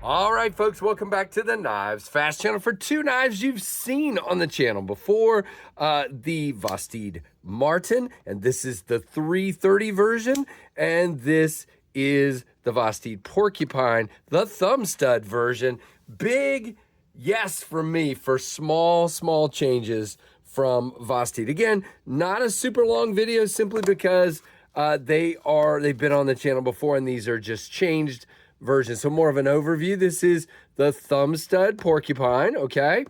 All right, folks, welcome back to the Knives Fast channel for two knives you've seen on the channel before. The Vosteed Martin, and this is the 330 version, and this is the Vosteed Porcupine, the Thumbstud version. Big yes from me for small changes from Vosteed. Again, not a super long video simply because they've been on the channel before, and these are just changed version. So more of an overview. This is the Thumbstud Porcupine, okay?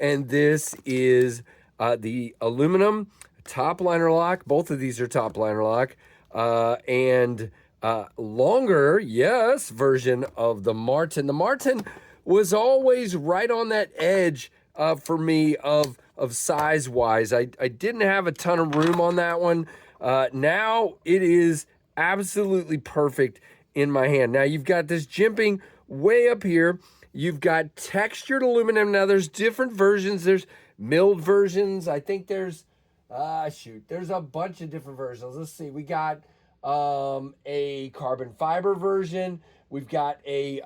And this is the aluminum top liner lock. Both of these are top liner lock. And longer, yes, version of the Marten. The Marten was always right on that edge for me of size-wise. I didn't have a ton of room on that one. Now it is absolutely perfect in my hand. Now you've got this jimping way up here. You've got textured aluminum. Now there's different versions. There's milled versions. I think there's there's a bunch of different versions. Let's see. We got a carbon fiber version. We've got a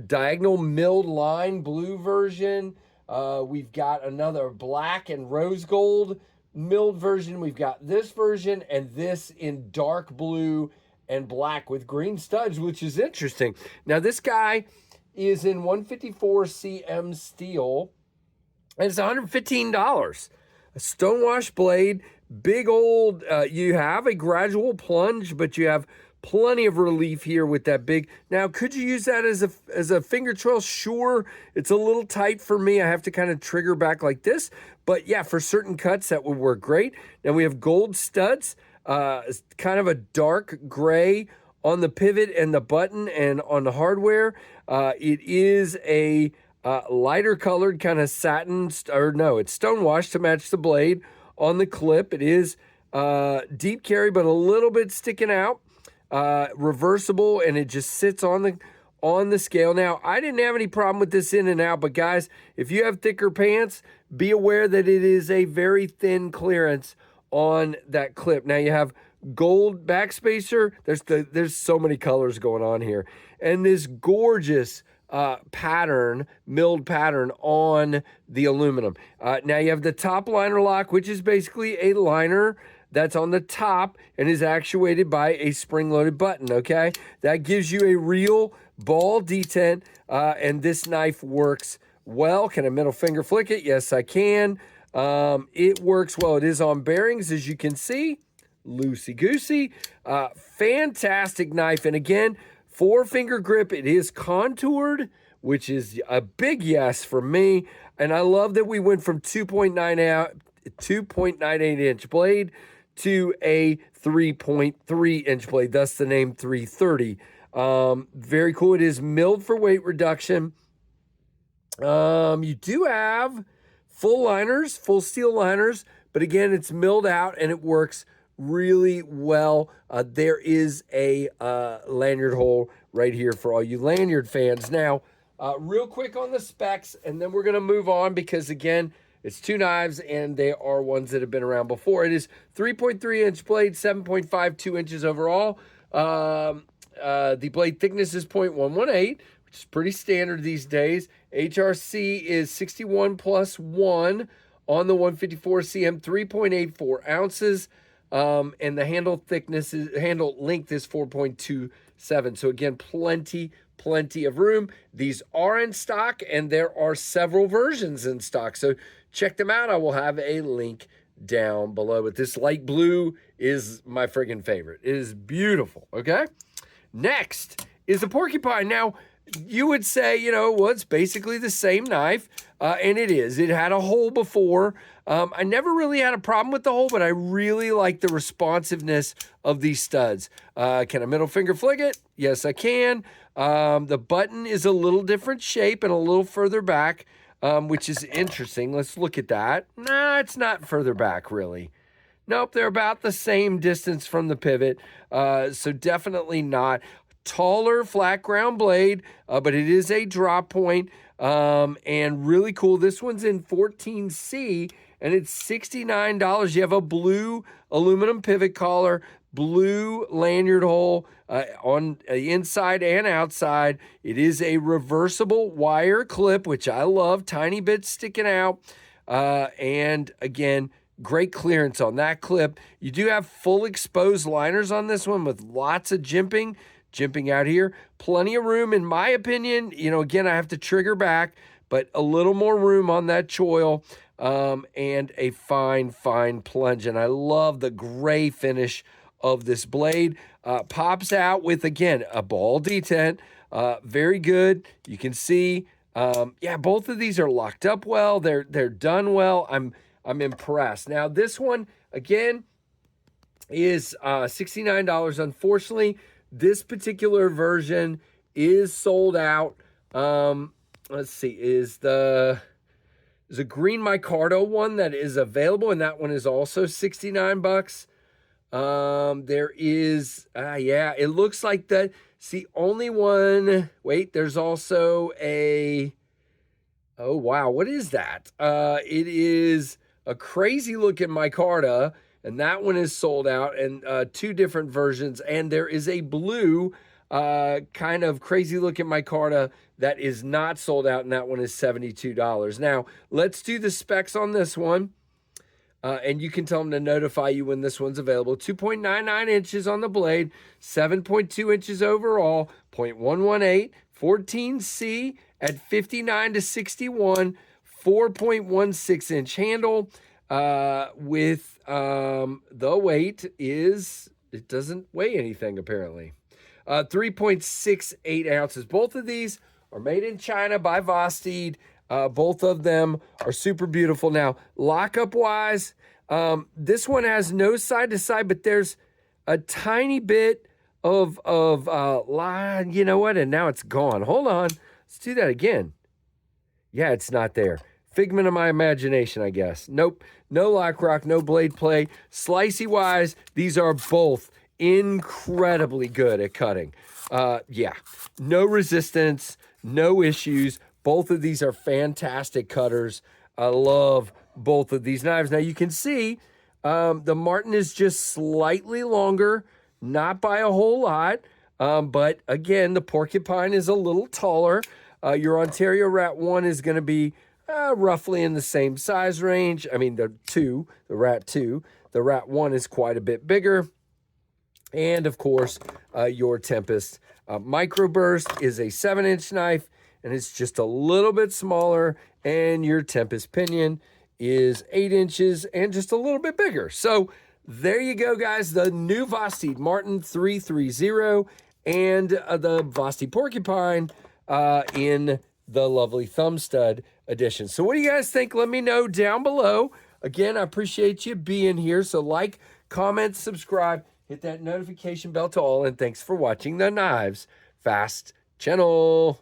diagonal milled line blue version. We've got another black and rose gold milled version. We've got this version and this in dark blue and black with green studs, which is interesting. Now, this guy is in 154 cm steel, and it's $115. A stonewash blade, big old, you have a gradual plunge, but you have plenty of relief here with that big. Now, could you use that as a finger choil? Sure. It's a little tight for me. I have to kind of trigger back like this. But yeah, for certain cuts, that would work great. Now, we have gold studs. Kind of a dark gray on the pivot and the button, and on the hardware, it is a lighter colored kind of satin, it's stonewashed to match the blade on the clip. It is deep carry, but a little bit sticking out, reversible, and it just sits on the scale. Now, I didn't have any problem with this in and out, but guys, if you have thicker pants, be aware that it is a very thin clearance on that clip. Now you have gold backspacer. There's so many colors going on here, and this gorgeous pattern, milled pattern on the aluminum. Now you have the top liner lock, which is basically a liner that's on the top and is actuated by a spring-loaded button, okay? That gives you a real ball detent, and this knife works well. Can I middle finger flick it? Yes, I can. It works well. It is on bearings, as you can see. Loosey-goosey. Fantastic knife. And again, 4-finger grip. It is contoured, which is a big yes for me. And I love that we went from 2.98 inch blade to a 3.3 inch blade. Thus the name 330. Very cool. It is milled for weight reduction. You do have full liners, full steel liners, but again, it's milled out and it works really well. There is a lanyard hole right here for all you lanyard fans. Now, real quick on the specs, and then we're going to move on because, again, it's two knives and they are ones that have been around before. It is 3.3 inch blade, 7.52 inches overall. The blade thickness is 0.118, which is pretty standard these days. HRC is 61 plus 1 on the 154 cm, 3.84 ounces. And the handle length is 4.27. So again, plenty of room. These are in stock, and there are several versions in stock. So check them out. I will have a link down below. But this light blue is my friggin' favorite. It is beautiful, okay? Next is the Porcupine. Now, you would say, well, it's basically the same knife, and it is. It had a hole before. I never really had a problem with the hole, but I really like the responsiveness of these studs. Can I middle finger flick it? Yes, I can. The button is a little different shape and a little further back, which is interesting. Let's look at that. Nah, it's not further back, really. Nope, they're about the same distance from the pivot, so definitely not. Taller flat ground blade, but it is a drop point, and really cool. This one's in 14C, and it's $69. You have a blue aluminum pivot collar, blue lanyard hole on the inside and outside. It is a reversible wire clip, which I love, tiny bits sticking out. And again, great clearance on that clip. You do have full exposed liners on this one with lots of jimping out here. Plenty of room, in my opinion. You know, again, I have to trigger back, but a little more room on that choil, and a fine plunge. And I love the gray finish of this blade. Pops out with, again, a ball detent. Very good. You can see, yeah, both of these are locked up well. They're done well. I'm impressed. Now, this one, again, is $69. Unfortunately, this particular version is sold out. Let's see, there's a green micarta one that is available, and that one is also $69. There is, yeah, it looks like it's the only one. Wait, there's also oh wow, what is that? It is a crazy looking micarta, and that one is sold out, and two different versions. And there is a blue, kind of crazy looking micarta that is not sold out, and that one is $72. Now, let's do the specs on this one. And you can tell them to notify you when this one's available. 2.99 inches on the blade, 7.2 inches overall, 0.118, 14C at 59 to 61, 4.16 inch handle. With the weight it doesn't weigh anything apparently. 3.68 ounces. Both of these are made in China by Vosteed. Both of them are super beautiful. Now, lockup wise, this one has no side to side, but there's a tiny bit of line. You know what? And now it's gone. Hold on. Let's do that again. Yeah, it's not there. Figment of my imagination, I guess. Nope. No lock rock, no blade play. Slicey wise, these are both incredibly good at cutting. Yeah, no resistance, no issues. Both of these are fantastic cutters. I love both of these knives. Now you can see the Marten is just slightly longer, not by a whole lot. But again, the Porcupine is a little taller. Your Ontario Rat 1 is going to be roughly in the same size range. I mean, the Rat 2. The Rat 1 is quite a bit bigger. And of course, your Tempest Microburst is a 7-inch knife, and it's just a little bit smaller. And your Tempest Pinion is 8 inches and just a little bit bigger. So there you go, guys. The new Vosteed Martin 330 and the Vosteed Porcupine in the lovely Thumbstud edition. So what do you guys think? Let me know down below. Again, I appreciate you being here. So like, comment, subscribe, hit that notification bell to all, and thanks for watching the Knives Fast channel.